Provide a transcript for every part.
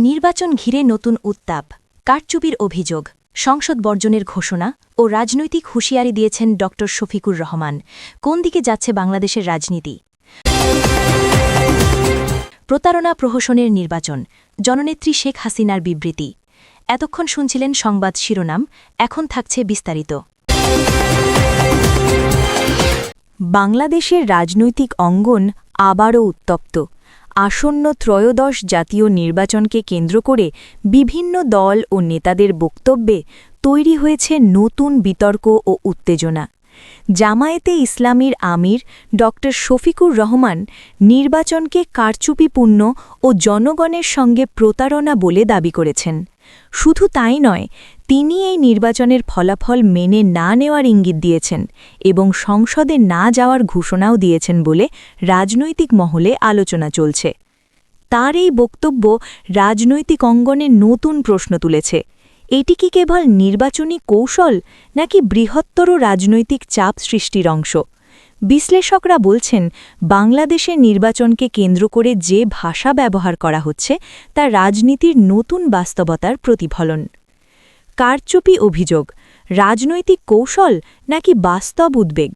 নির্বাচন ঘিরে নতুন উত্তাপ, কারচুপির অভিযোগ, সংসদ বর্জনের ঘোষণা ও রাজনৈতিক হুঁশিয়ারি দিয়েছেন ড শফিকুর রহমান। কোন দিকে যাচ্ছে বাংলাদেশের রাজনীতি? প্রতারণা প্রহসনের নির্বাচন, জননেত্রী শেখ হাসিনার বিবৃতি। এতক্ষণ শুনছিলেন সংবাদ শিরোনাম, এখন থাকছে বিস্তারিত। বাংলাদেশের রাজনৈতিক অঙ্গন আবারও উত্তপ্ত। আসন্ন ত্রয়োদশ জাতীয় নির্বাচনকে কেন্দ্র করে বিভিন্ন দল ও নেতাদের বক্তব্যে তৈরি হয়েছে নতুন বিতর্ক ও উত্তেজনা। জামায়াতে ইসলামীর আমির ড শফিকুর রহমান নির্বাচনকে কারচুপিপূর্ণ ও জনগণের সঙ্গে প্রতারণা বলে দাবি করেছেন। শুধু তাই নয়, তিনি এই নির্বাচনের ফলাফল মেনে না নেওয়ার ইঙ্গিত দিয়েছেন এবং সংসদে না যাওয়ার ঘোষণাও দিয়েছেন বলে রাজনৈতিক মহলে আলোচনা চলছে। তার এই বক্তব্য রাজনৈতিক অঙ্গনে নতুন প্রশ্ন তুলেছে। এটি কি কেবল নির্বাচনী কৌশল নাকি বৃহত্তর রাজনৈতিক চাপ সৃষ্টির অংশ? বিশ্লেষকরা বলছেন, বাংলাদেশের নির্বাচনকে কেন্দ্র করে যে ভাষা ব্যবহার করা হচ্ছে তা রাজনীতির নতুন বাস্তবতার প্রতিফলন। কারচুপি অভিযোগ, রাজনৈতিক কৌশল নাকি বাস্তব উদ্বেগ?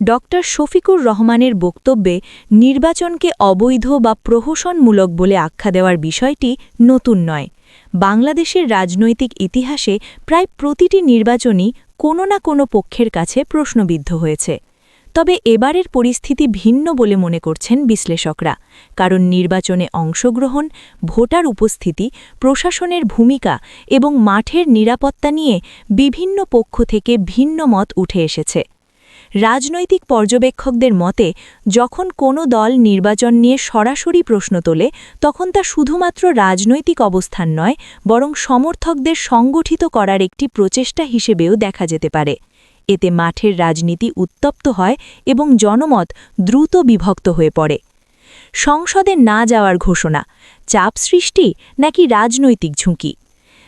ড শফিকুর রহমানের বক্তব্যে নির্বাচনকে অবৈধ বা প্রহসনমূলক বলে আখ্যা দেওয়ার বিষয়টি নতুন নয়। বাংলাদেশের রাজনৈতিক ইতিহাসে প্রায় প্রতিটি নির্বাচনই কোনো না কোনো পক্ষের কাছে প্রশ্নবিদ্ধ হয়েছে। তবে এবারের পরিস্থিতি ভিন্ন বলে মনে করছেন বিশ্লেষকরা, কারণ নির্বাচনে অংশগ্রহণ, ভোটার উপস্থিতি, প্রশাসনের ভূমিকা এবং মাঠের নিরাপত্তা নিয়ে বিভিন্ন পক্ষ থেকে ভিন্ন মত উঠে এসেছে। রাজনৈতিক পর্যবেক্ষকদের মতে, যখন কোনো দল নির্বাচন নিয়ে সরাসরি প্রশ্ন তোলে, তখন তা শুধুমাত্র রাজনৈতিক অবস্থান নয়, বরং সমর্থকদের সংগঠিত করার একটি প্রচেষ্টা হিসেবেও দেখা যেতে পারে। এতে মাঠের রাজনীতি উত্তপ্ত হয় এবং জনমত দ্রুত বিভক্ত হয়ে পড়ে। সংসদে না যাওয়ার ঘোষণা, চাপ সৃষ্টি নাকি রাজনৈতিক ঝুঁকি?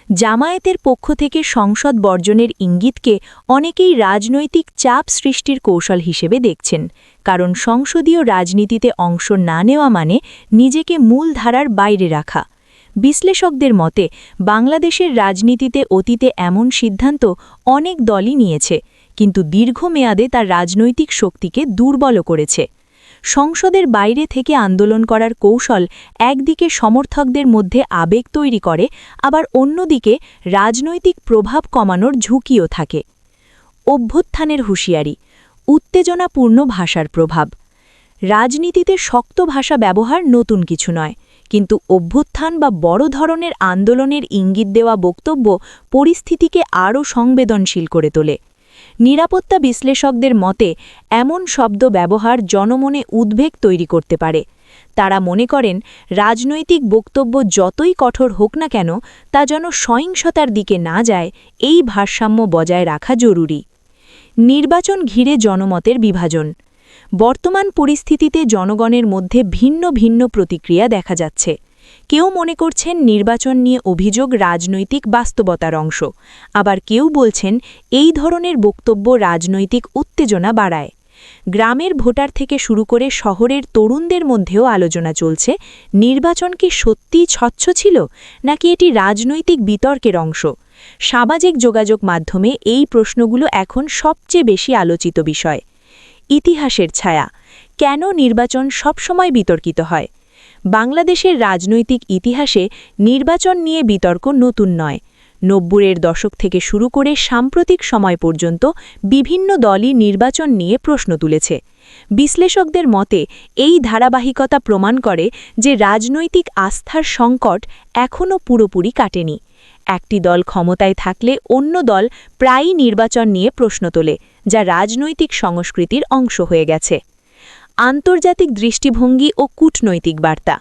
জামায়াতের পক্ষ থেকে সংসদ বর্জনের ইঙ্গিতকে অনেকেই রাজনৈতিক চাপ সৃষ্টির কৌশল হিসেবে দেখছেন, কারণ সংসদীয় রাজনীতিতে অংশ না নেওয়া মানে নিজেকে মূলধারার বাইরে রাখা। বিশ্লেষকদের মতে, বাংলাদেশের রাজনীতিতে অতীতে এমন সিদ্ধান্ত অনেক দলই নিয়েছে, কিন্তু দীর্ঘমেয়াদে তার রাজনৈতিক শক্তিকে দুর্বল করেছে। সংসদের বাইরে থেকে আন্দোলন করার কৌশল একদিকে সমর্থকদের মধ্যে আবেগ তৈরি করে, আবার অন্যদিকে রাজনৈতিক প্রভাব কমানোর ঝুঁকিও থাকে। অভ্যুত্থানের হুঁশিয়ারি, উত্তেজনাপূর্ণ ভাষার প্রভাব। রাজনীতিতে শক্ত ভাষা ব্যবহার নতুন কিছু নয়, কিন্তু অভ্যুত্থান বা বড় ধরনের আন্দোলনের ইঙ্গিত দেওয়া বক্তব্য পরিস্থিতিকে আরও সংবেদনশীল করে তোলে। নিরাপত্তা বিশ্লেষকদের মতে, এমন শব্দ ব্যবহার জনমনে উদ্বেগ তৈরি করতে পারে। তারা মনে করেন, রাজনৈতিক বক্তব্য যতই কঠোর হোক না কেন, তা যেন সহিংসতার দিকে না যায়, এই ভারসাম্য বজায় রাখা জরুরি। নির্বাচন ঘিরে জনমতের বিভাজন। বর্তমান পরিস্থিতিতে জনগণের মধ্যে ভিন্ন ভিন্ন প্রতিক্রিয়া দেখা যাচ্ছে। কেউ মনে করছেন নির্বাচন নিয়ে অভিযোগ রাজনৈতিক বাস্তবতার অংশ, আবার কেউ বলছেন এই ধরনের বক্তব্য রাজনৈতিক উত্তেজনা বাড়ায়। গ্রামের ভোটার থেকে শুরু করে শহরের তরুণদের মধ্যেও আলোচনা চলছে, নির্বাচন কি সত্যিই স্বচ্ছ ছিল নাকি এটি রাজনৈতিক বিতর্কের অংশ? সামাজিক যোগাযোগ মাধ্যমে এই প্রশ্নগুলো এখন সবচেয়ে বেশি আলোচিত বিষয়। ইতিহাসের ছায়া, কেন নির্বাচন সবসময় বিতর্কিত হয়? বাংলাদেশের রাজনৈতিক ইতিহাসে নির্বাচন নিয়ে বিতর্ক নতুন নয়। ৯০-এর দশক থেকে শুরু করে সাম্প্রতিক সময় পর্যন্ত বিভিন্ন দলই নির্বাচন নিয়ে প্রশ্ন তুলেছে। বিশ্লেষকদের মতে, এই ধারাবাহিকতা প্রমাণ করে যে রাজনৈতিক আস্থার সংকট এখনও পুরোপুরি কাটেনি। একটি দল ক্ষমতায় থাকলে অন্য দল প্রায়ই নির্বাচন নিয়ে প্রশ্ন তোলে, যা রাজনৈতিক সংস্কৃতির অংশ হয়ে গেছে। আন্তর্জাতিক দৃষ্টিভঙ্গি ও কূটনৈতিক বার্তা।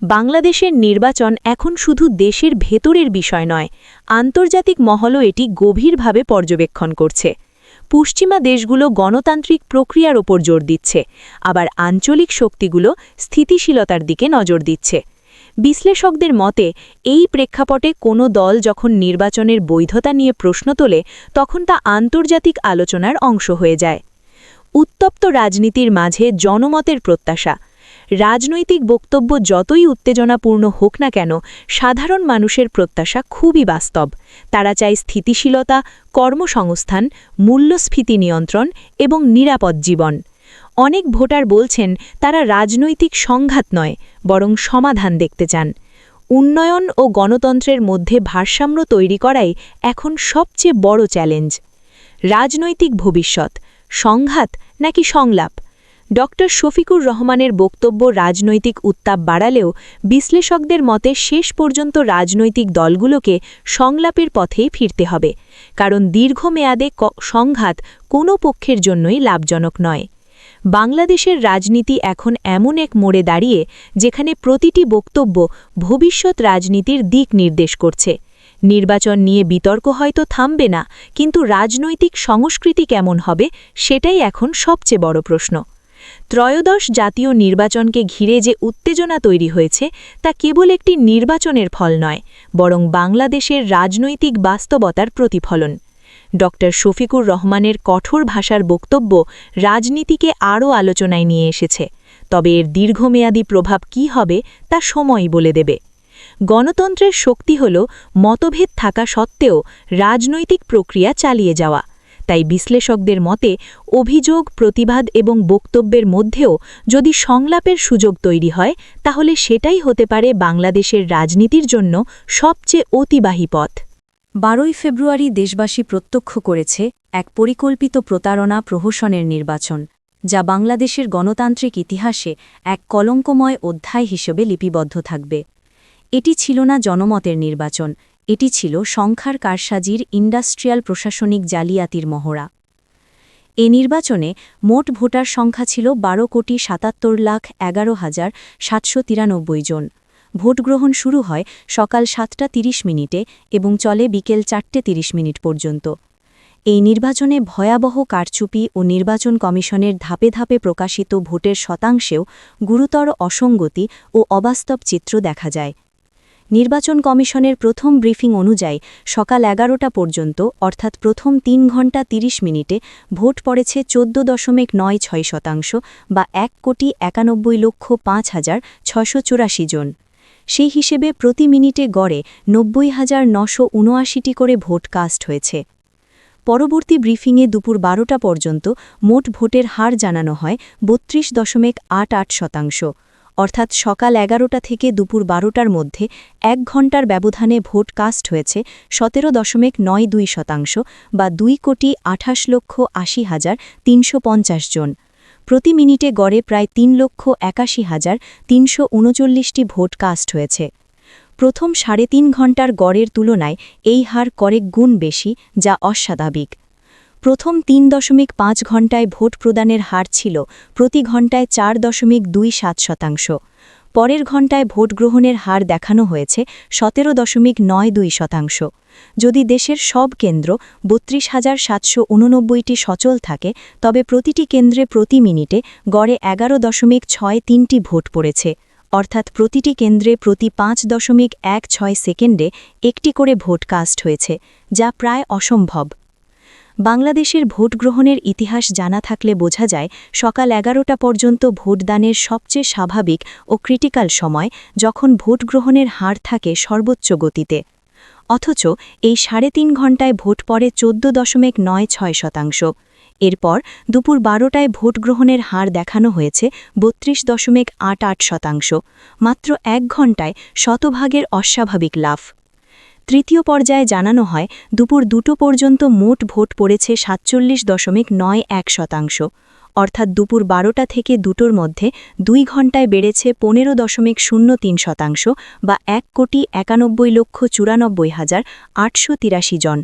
বাংলাদেশের নির্বাচন এখন শুধু দেশের ভেতরের বিষয় নয়, আন্তর্জাতিক মহলও এটি গভীরভাবে পর্যবেক্ষণ করছে। পশ্চিমা দেশগুলো গণতান্ত্রিক প্রক্রিয়ার ওপর জোর দিচ্ছে, আবার আঞ্চলিক শক্তিগুলো স্থিতিশীলতার দিকে নজর দিচ্ছে। বিশ্লেষকদের মতে, এই প্রেক্ষাপটে কোনো দল যখন নির্বাচনের বৈধতা নিয়ে প্রশ্ন তোলে, তখন তা আন্তর্জাতিক আলোচনার অংশ হয়ে যায়। উত্তপ্ত রাজনীতির মাঝে জনমতের প্রত্যাশা। রাজনৈতিক বক্তব্য যতই উত্তেজনাপূর্ণ হোক না কেন, সাধারণ মানুষের প্রত্যাশা খুবই বাস্তব। তারা চায় স্থিতিশীলতা, কর্মসংস্থান, মূল্যস্ফীতি নিয়ন্ত্রণ এবং নিরাপদ জীবন। অনেক ভোটার বলছেন তারা রাজনৈতিক সংঘাত নয়, বরং সমাধান দেখতে চান। উন্নয়ন ও গণতন্ত্রের মধ্যে ভারসাম্য তৈরি করাই এখন সবচেয়ে বড় চ্যালেঞ্জ। রাজনৈতিক ভবিষ্যৎ, সংঘাত নাকি সংলাপ? ড. শফিকুর রহমানের বক্তব্য রাজনৈতিক উত্তাপ বাড়ালেও বিশ্লেষকদের মতে শেষ পর্যন্ত রাজনৈতিক দলগুলোকে সংলাপের পথেই ফিরতে হবে, কারণ দীর্ঘমেয়াদে সংঘাত কোনো পক্ষের জন্যই লাভজনক নয়। বাংলাদেশের রাজনীতি এখন এমন এক মোড়ে দাঁড়িয়ে যেখানে প্রতিটি বক্তব্য ভবিষ্যৎ রাজনীতির দিক নির্দেশ করছে। নির্বাচন নিয়ে বিতর্ক হয়তো থামবে না, কিন্তু রাজনৈতিক সংস্কৃতি কেমন হবে সেটাই এখন সবচেয়ে বড় প্রশ্ন। ত্রয়োদশ জাতীয় নির্বাচনকে ঘিরে যে উত্তেজনা তৈরি হয়েছে তা কেবল একটি নির্বাচনের ফল নয়, বরং বাংলাদেশের রাজনৈতিক বাস্তবতার প্রতিফলন। ড. শফিকুর রহমানের কঠোর ভাষার বক্তব্য রাজনীতিকে আরও আলোচনায় নিয়ে এসেছে, তবে এর দীর্ঘমেয়াদী প্রভাব কী হবে তা সময়ই বলে দেবে। গণতন্ত্রের শক্তি হল মতভেদ থাকা সত্ত্বেও রাজনৈতিক প্রক্রিয়া চালিয়ে যাওয়া। তাই বিশ্লেষকদের মতে অভিযোগ, প্রতিবাদ এবং বক্তব্যের মধ্যেও যদি সংলাপের সুযোগ তৈরি হয়, তাহলে সেটাই হতে পারে বাংলাদেশের রাজনীতির জন্য সবচেয়ে অতিবাহী পথ। 12 ফেব্রুয়ারি দেশবাসী প্রত্যক্ষ করেছে এক পরিকল্পিত প্রতারণা প্রহসনের নির্বাচন, যা বাংলাদেশের গণতান্ত্রিক ইতিহাসে এক কলঙ্কময় অধ্যায় হিসেবে লিপিবদ্ধ থাকবে। এটি ছিল না জনমতের নির্বাচন, এটি ছিল সংখ্যার কারসাজির ইন্ডাস্ট্রিয়াল প্রশাসনিক জালিয়াতির মহড়া। এ নির্বাচনে মোট ভোটার সংখ্যা ছিল 12,77,11,793 জন। ভোট গ্রহণ শুরু হয় সকাল 7:30 এবং চলে বিকেল 4:30 পর্যন্ত। এই নির্বাচনে ভয়াবহ কারচুপি ও নির্বাচন কমিশনের ধাপে ধাপে প্রকাশিত ভোটের শতাংশেও গুরুতর অসঙ্গতি ও অবাস্তব চিত্র দেখা যায়। নির্বাচন কমিশনের প্রথম ব্রিফিং অনুযায়ী সকাল 11টা পর্যন্ত, অর্থাৎ প্রথম 3 ঘণ্টা 30 মিনিটে ভোট পড়েছে 14.96% বা 1,91,05,684 জন। সেই হিসেবে প্রতি মিনিটে গড়ে 90,979টি করে ভোট কাস্ট হয়েছে। পরবর্তী ব্রিফিংয়ে দুপুর 12টা পর্যন্ত মোট ভোটের হার জানানো হয় 32.88%, অর্থাৎ সকাল 11টা থেকে দুপুর 12টার মধ্যে 1 ঘণ্টার ব্যবধানে ভোট কাস্ট হয়েছে 17.92% বা 2,28,80,350 জন। প্রতি মিনিটে গড়ে প্রায় 3,81,339টি ভোট কাস্ট হয়েছে। প্রথম 3.5 ঘণ্টার গড়ের তুলনায় এই হার কয়েক গুণ বেশি, যা অস্বাভাবিক। প্রথম 3.5 ঘণ্টায় ভোট প্রদানের হার ছিল প্রতি ঘণ্টায় 4.27%। পরের ঘণ্টায় ভোট গ্রহণের হার দেখানো হয়েছে 17.92%। যদি দেশের সব কেন্দ্র 32,789টি সচল থাকে, তবে প্রতিটি কেন্দ্রে প্রতি মিনিটে গড়ে 11.63টি ভোট পড়েছে, অর্থাৎ প্রতিটি কেন্দ্রে প্রতি 5.16 সেকেন্ডে একটি করে ভোট কাস্ট হয়েছে, যা প্রায় অসম্ভব। বাংলাদেশের ভোট গ্রহণের ইতিহাস জানা থাকলে বোঝা যায় সকাল 11টা পর্যন্ত ভোটদানের সবচেয়ে স্বাভাবিক ও ক্রিটিক্যাল সময়, যখন ভোট গ্রহণের হার থাকে সর্বোচ্চ গতিতে। অথচ এই 3.5 ঘণ্টায় ভোট পড়ে 14.96%। এরপর দুপুর 12টায় ভোট গ্রহণের হার দেখানো হয়েছে 32.88%, মাত্র 1 ঘণ্টায় শতভাগের অস্বাভাবিক লাফ। তৃতীয় পর্যায়ে জানানো হয় দুপুর 2টো পর্যন্ত মোট ভোট পড়েছে 47.91%, অর্থাৎ দুপুর 12টা থেকে 2টোর মধ্যে 2 ঘণ্টায় বেড়েছে 15.03% বা 1,91,94,883 জন,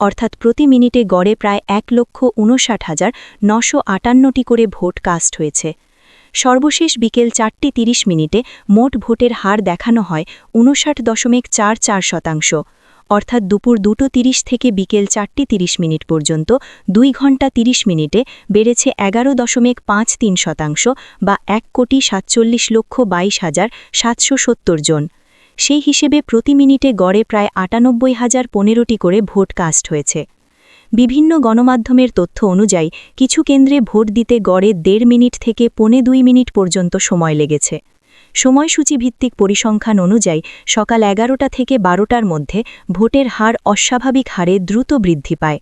অর্থাৎ প্রতি মিনিটে গড়ে প্রায় 1,59,958টি করে ভোট কাস্ট হয়েছে। সর্বশেষ বিকেল 4:30 মোট ভোটের হার দেখানো হয় 59.44%, অর্থাৎ দুপুর 2:30 থেকে বিকেল 4:30 পর্যন্ত 2 ঘণ্টা 30 মিনিটে বেড়েছে 11.53% বা 1,47,22,770 জন। সেই হিসেবে প্রতি মিনিটে গড়ে প্রায় 98,015টি করে ভোট কাস্ট হয়েছে। বিভিন্ন গণমাধ্যমের তথ্য অনুযায়ী কিছু কেন্দ্রে ভোট দিতে গড়ে 1.5 মিনিট থেকে 1.25 মিনিট পর্যন্ত সময় লেগেছে। সময়সূচি ভিত্তিক পরিসংখ্যান অনুযায়ী সকাল 11টা থেকে 12টার মধ্যে ভোটের হার অস্বাভাবিক হারে দ্রুত বৃদ্ধি পায়।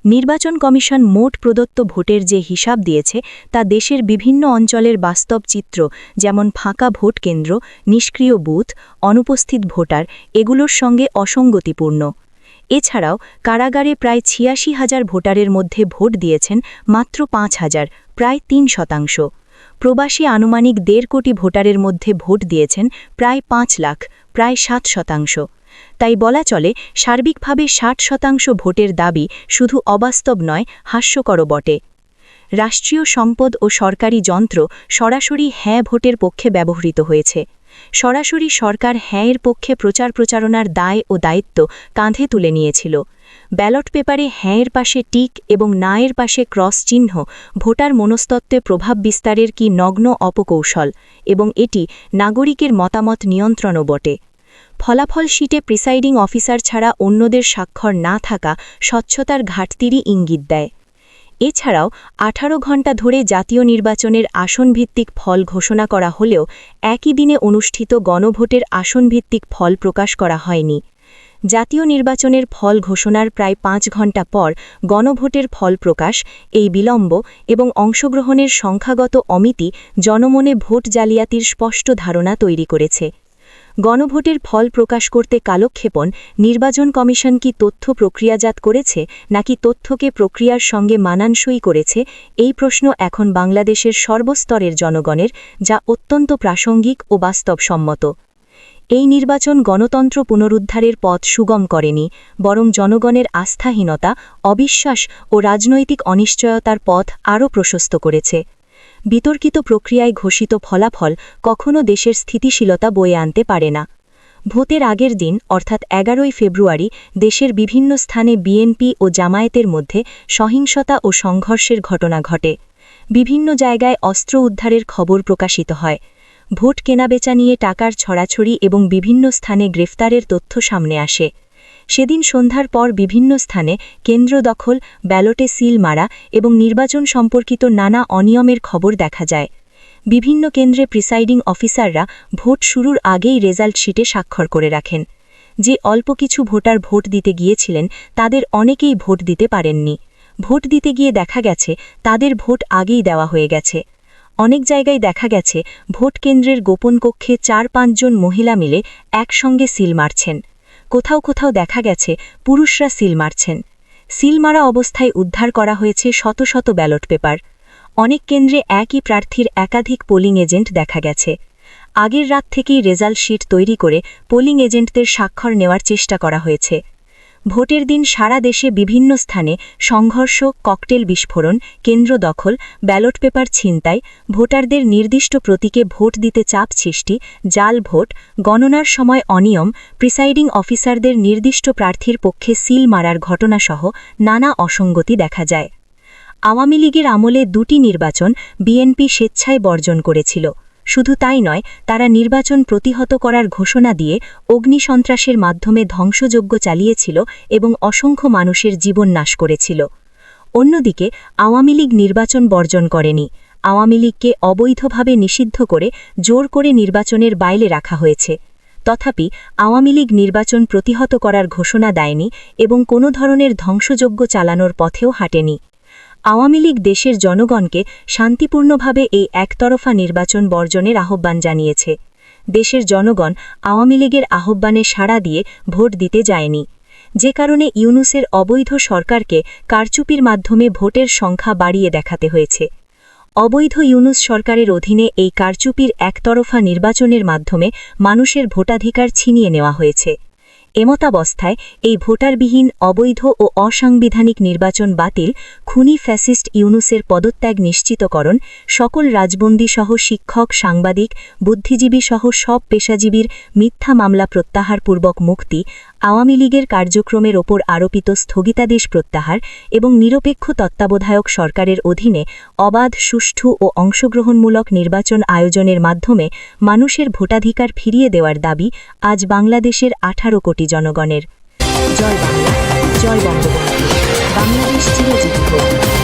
নির্বাচন কমিশন মোট প্রদত্ত ভোটের যে হিসাব দিয়েছে তা দেশের বিভিন্ন অঞ্চলের বাস্তব চিত্র, যেমন ফাঁকা ভোট কেন্দ্র, নিষ্ক্রিয় বুথ, অনুপস্থিত ভোটার, এগুলোর সঙ্গে অসঙ্গতিপূর্ণ। এছাড়াও কারাগারে প্রায় ৮৬,০০০ ভোটারের মধ্যে ভোট দিয়েছেন মাত্র ৫,০০০, প্রায় ৩%। প্রবাসী আনুমানিক ১.৫ কোটি ভোটারের মধ্যে ভোট দিয়েছেন প্রায় ৫ লাখ, প্রায় ৭%। তাই বলা চলে সার্বিকভাবে ৬০% ভোটের দাবি শুধু অবাস্তব নয়, হাস্যকরও বটে। রাষ্ট্রীয় সম্পদ ও সরকারি যন্ত্র সরাসরি হ্যাঁ ভোটের পক্ষে ব্যবহৃত হয়েছে। সরাসরি সরকার হ্যাঁয়ের পক্ষে প্রচারণার দায় ও দায়িত্ব কাঁধে তুলে নিয়েছিল। ব্যালট পেপারে হ্যাঁয়ের পাশে টিক এবং নায়ের পাশে ক্রস চিহ্ন ভোটার মনস্তত্ত্বে প্রভাব বিস্তারের কি নগ্ন অপকৌশল, এবং এটি নাগরিকের মতামত নিয়ন্ত্রণও বটে। ফলাফল শিটে প্রিসাইডিং অফিসার ছাড়া অন্যদের স্বাক্ষর না থাকা স্বচ্ছতার ঘাটতিরই ইঙ্গিত দেয়। এছাড়াও 18 ঘণ্টা ধরে জাতীয় নির্বাচনের আসনভিত্তিক ফল ঘোষণা করা হলেও একই দিনে অনুষ্ঠিত গণভোটের আসনভিত্তিক ফল প্রকাশ করা হয়নি। জাতীয় নির্বাচনের ফল ঘোষণার প্রায় 5 ঘণ্টা পর গণভোটের ফল প্রকাশ, এই বিলম্ব এবং অংশগ্রহণের সংখ্যাগত অমিতি জনমনে ভোট জালিয়াতির স্পষ্ট ধারণা তৈরি করেছে। গণভোটের ফল প্রকাশ করতে কালক্ষেপণ নির্বাচন কমিশন কি তথ্য প্রক্রিয়াজাত করেছে নাকি তথ্যকে প্রক্রিয়ার সঙ্গে মানানসই করেছে, এই প্রশ্ন এখন বাংলাদেশের সর্বস্তরের জনগণের, যা অত্যন্ত প্রাসঙ্গিক ও বাস্তবসম্মত। এই নির্বাচন গণতন্ত্র পুনরুদ্ধারের পথ সুগম করেনি, বরং জনগণের আস্থাহীনতা, অবিশ্বাস ও রাজনৈতিক অনিশ্চয়তার পথ আরও প্রশস্ত করেছে। বিতর্কিত প্রক্রিয়ায় ঘোষিত ফলাফল কখনো দেশের স্থিতিশীলতা বয়ে আনতে পারে না। ভোটের আগের দিন অর্থাৎ 11ই ফেব্রুয়ারি দেশের বিভিন্ন স্থানে বিএনপি ও জামায়াতের মধ্যে সহিংসতা ও সংঘর্ষের ঘটনা ঘটে। বিভিন্ন জায়গায় অস্ত্র উদ্ধারের খবর প্রকাশিত হয়। ভোট কেনাবেচা নিয়ে টাকার ছড়াছড়ি এবং বিভিন্ন স্থানে গ্রেফতারের তথ্য সামনে আসে। সেদিন সন্ধ্যার পর বিভিন্ন স্থানে কেন্দ্র দখল, ব্যালটে সিল মারা এবং নির্বাচন সম্পর্কিত নানা অনিয়মের খবর দেখা যায়। বিভিন্ন কেন্দ্রে প্রিসাইডিং অফিসাররা ভোট শুরুর আগেই রেজাল্ট শিটে স্বাক্ষর করে রাখেন। যে অল্প কিছু ভোটার ভোট দিতে গিয়েছিলেন তাদের অনেকেই ভোট দিতে পারেননি। ভোট দিতে গিয়ে দেখা গেছে তাদের ভোট আগেই দেওয়া হয়ে গেছে। অনেক জায়গায় দেখা গেছে ভোট কেন্দ্রের গোপন কক্ষে 4-5 জন মহিলা মিলে একসঙ্গে সিল মারছেন। কোথাও কোথাও দেখা গেছে পুরুষরা সিল মারছেন। সিল মারা অবস্থায় উদ্ধার করা হয়েছে শত শত ব্যালট পেপার। অনেক কেন্দ্রে একই প্রার্থীর একাধিক পোলিং এজেন্ট দেখা গেছে। আগের রাত থেকেই রেজাল্ট শিট তৈরি করে পোলিং এজেন্টদের স্বাক্ষর নেওয়ার চেষ্টা করা হয়েছে। ভোটের দিন সারা দেশে বিভিন্ন স্থানে সংঘর্ষ, ককটেল বিস্ফোরণ, কেন্দ্র দখল, ব্যালট পেপার ছিনতাই, ভোটারদের নির্দিষ্ট প্রতীকে ভোট দিতে চাপ সৃষ্টি, জাল ভোট, গণনার সময় অনিয়ম, প্রিসাইডিং অফিসারদের নির্দিষ্ট প্রার্থীর পক্ষে সিল মারার ঘটনাসহ নানা অসঙ্গতি দেখা যায়। আওয়ামী লীগের আমলে 2টি নির্বাচন বিএনপি স্বেচ্ছায় বর্জন করেছিল। শুধু তাই নয়, তারা নির্বাচন প্রতিহত করার ঘোষণা দিয়ে অগ্নিসন্ত্রাসের মাধ্যমে ধ্বংসযজ্ঞ চালিয়েছিল এবং অসংখ্য মানুষের জীবন নাশ করেছিল। অন্যদিকে আওয়ামী লীগ নির্বাচন বর্জন করেনি। আওয়ামী লীগকে অবৈধভাবে নিষিদ্ধ করে জোর করে নির্বাচনের বাইরে রাখা হয়েছে। তথাপি আওয়ামী লীগ নির্বাচন প্রতিহত করার ঘোষণা দেয়নি এবং কোনো ধরনের ধ্বংসযজ্ঞ চালানোর পথেও হাঁটেনি। আওয়ামী লীগ দেশের জনগণকে শান্তিপূর্ণভাবে এই একতরফা নির্বাচন বর্জনের আহ্বান জানিয়েছে। দেশের জনগণ আওয়ামী লীগের আহ্বানে সাড়া দিয়ে ভোট দিতে যায়নি, যে কারণে ইউনূসের অবৈধ সরকারকে কারচুপির মাধ্যমে ভোটের সংখ্যা বাড়িয়ে দেখাতে হয়েছে। অবৈধ ইউনূস সরকারের অধীনে এই কারচুপির একতরফা নির্বাচনের মাধ্যমে মানুষের ভোটাধিকার ছিনিয়ে নেওয়া হয়েছে। এমতাবস্থায় এই ভোটারবিহীন, অবৈধ ও অসাংবিধানিক নির্বাচন বাতিল, খুনি ফ্যাসিস্ট ইউনূসের পদত্যাগ নিশ্চিতকরণ, সকল রাজবন্দীসহ শিক্ষক, সাংবাদিক, বুদ্ধিজীবীসহ সব পেশাজীবীর মিথ্যা মামলা প্রত্যাহারপূর্বক মুক্তি, আওয়ামী লীগের কার্যক্রমের ওপর আরোপিত স্থগিতাদেশ প্রত্যাহার এবং নিরপেক্ষ তত্ত্বাবধায়ক সরকারের অধীনে অবাধ, সুষ্ঠু ও অংশগ্রহণমূলক নির্বাচন আয়োজনের মাধ্যমে মানুষের ভোটাধিকার ফিরিয়ে দেওয়ার দাবি আজ বাংলাদেশের 18 কোটি জনগণের। জয় বাংলা, জয় বঙ্গবন্ধু। বাংলাদেশ চিরজীবী হোক।